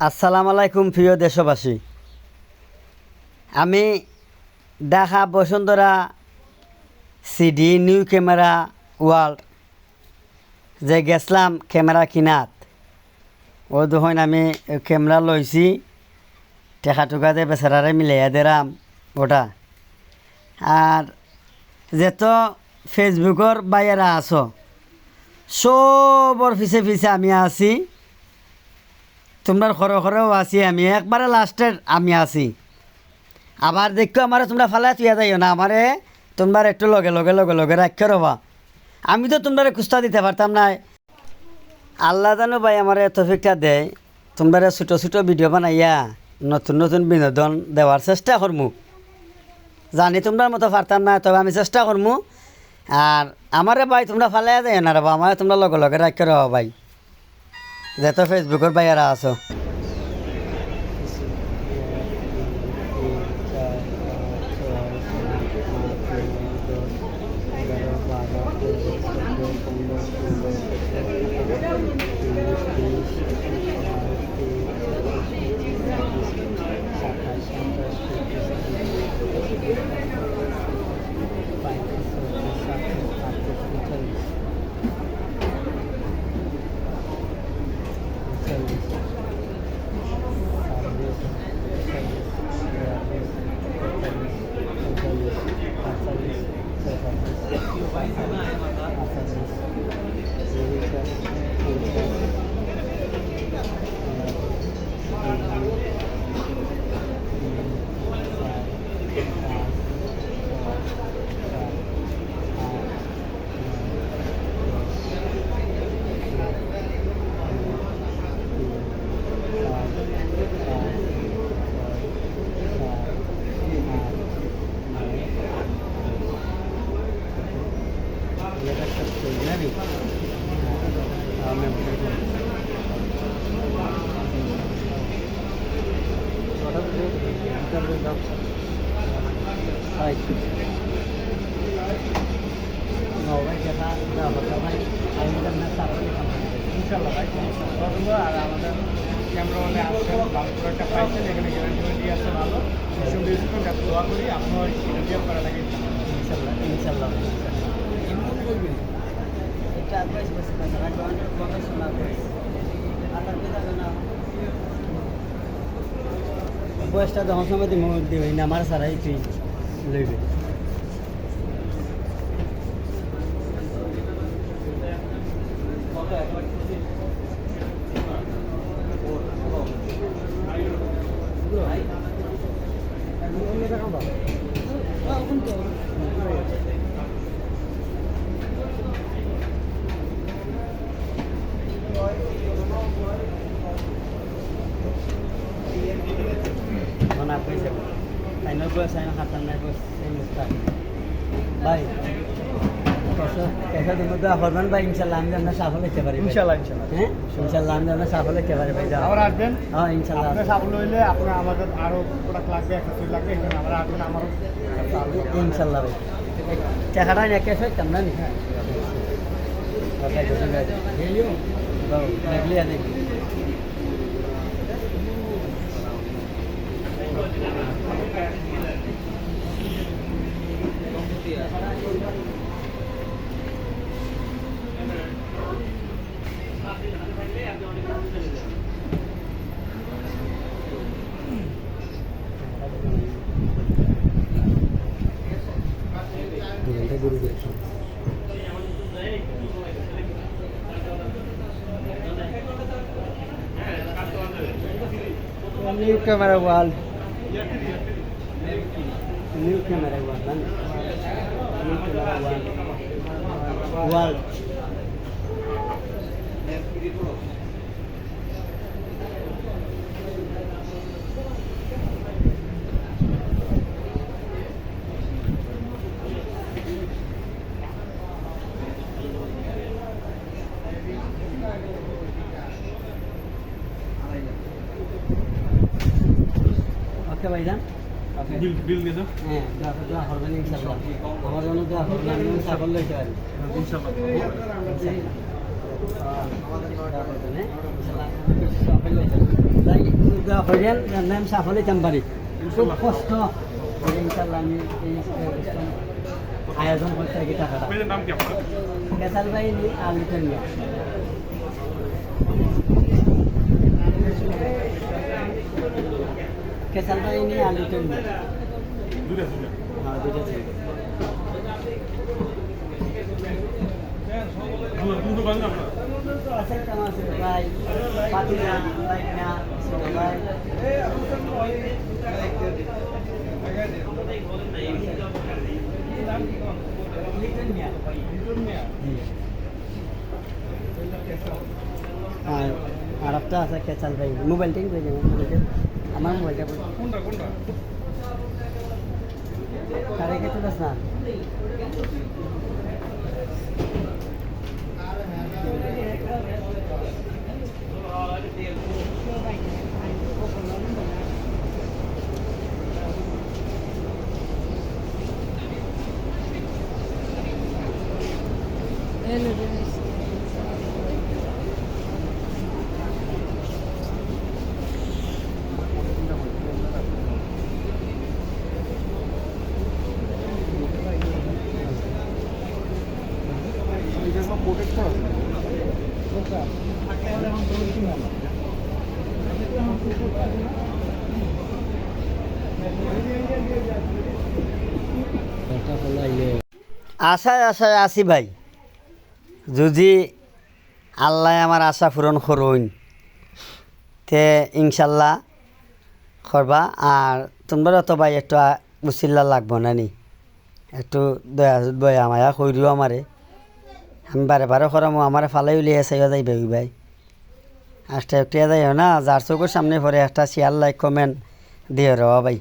আসসালামু আলাইকুম প্রিয় দেশবাসী। আমি Dhaka Bashundhara CD new camera world যে গেছলাম ক্যামেরা কিনাত ও দেখুন আমি ক্যামেরা লইছি টেকা টুকা দিয়ে বেচারারে মিলাইয়া দিলাম ওটা। আর যেত ফেসবুকর বাইরা আছো সবর পিছে পিছে আমি আছি, তোমরা খরে খরেও আছি, আমি একবারে লাস্টের আমি আছি। আবার দেখো আমার তোমরা ফালা তুইয়া যাইও না, আমারে তোমরা একটু লগে লগে লগে লগে রাখতে রবা। আমি তো তোমরা কুস্তা দিতে পারতাম না। আল্লাহ জানো ভাই আমার তৌফিকটা দেয়, তোমরা ছোটো ছোটো ভিডিও বানাইয়া নতুন নতুন বিনোদন দেওয়ার চেষ্টা করমু। জানি তোমরা মতো পারতাম না, তবে আমি চেষ্টা করমু। আর আমারে ভাই তোমরা ফালাইয়া যাইও না রবা, আমার তোমরা লগে লগে রাখতে রবা ভাই, যেহেতু ফেসবুকের বাইরা আছো। আর আমাদের ক্যামেরাম্যানে আসছেন, ভালো একটা পাইছেন, এখানে গ্যারান্টি আছে ভালো। সেসব ইউজ করে দোয়া করি আপনার ইন্ডিয়া করা লাগে ইনশাল্লাহ ইনশাল্লাহ বয়সটা যখন সময় দিবি না আমার সারাই তুই লইবে। ভাই কেসা দিন করবেন ভাই, ইনশাল্লাহ আমি আপনার সাফল হইতে পারি। ইনশাল্লাহ হ্যাঁ ইনশাল্লাহ আমি আপনার সাফল হইতে পারি ভাই। আবার আসবেন, হ্যাঁ ইনশাল্লাহ আপনার সাফল্য হইলে আপনার আমাদের আরও প্রোডাক্ট লাগবে, একটা লাগবে, এখানে আমরা আসবেন আমারও ইনশাল্লাহ ভাই। টাকাটা নিয়ে ক্যাশ হইতাম না নি? হ্যাঁ দেখলি দেখি new camera world, new camera world, new camera world. ওকে ভাইজান, বিল দিয়ে দাও। হ্যাঁ দোয়া করবেন ইনশাল্লাহ, আমার জন্য দোয়া করবেন, আমি সাফল লইতে পারি ইনশাল্লাহ। ইনশাল্লাহ দোয়া করবেন, হ্যাঁ ইনশাল্লাহ সাফল লইতে পারি। দোয়া করেন নাম সাফল হইতাম পারি খুব কষ্ট ইনশাল্লাহ আমি এই আয়োজন করতে থাকি টাকাটা আপনাদের নাম কি আপনার? কেসাল বাহিনী আলুতেন কেসাল বাহিনী আলুতেন দুটো হ্যাঁ দুটো ছিল দুটো বাজে আপনার আছে কেমন আছে ভাই পাতিলা লাইনা ছিল ভাই আর একটা আছে কেচাল ভাই মোবাইলটাই পেয়ে যাবেন আমার মোবাইলটা কোনটা কোনটা কারে কে তুলাস না এটা সব প্রোটেক্টর আছে আশায় আশায় আছি ভাই যদি আল্লাহ আমার আশা পূরণ করুন তে ইনশাল্লাহ করবা আর তোমরা তো ভাই একটু উচিল্লা লাগবো না নি একটু দয়া মায়া করিও আমারে আমি বারে বারে করামো আমার ফালাই উলিয়ে চাইয়া যাইবে ভাই একটা একটিয়া যাইও না যার চোখের সামনে পরে একটা শেয়ার লাইক কমেন্ট দিয়ে র ভাই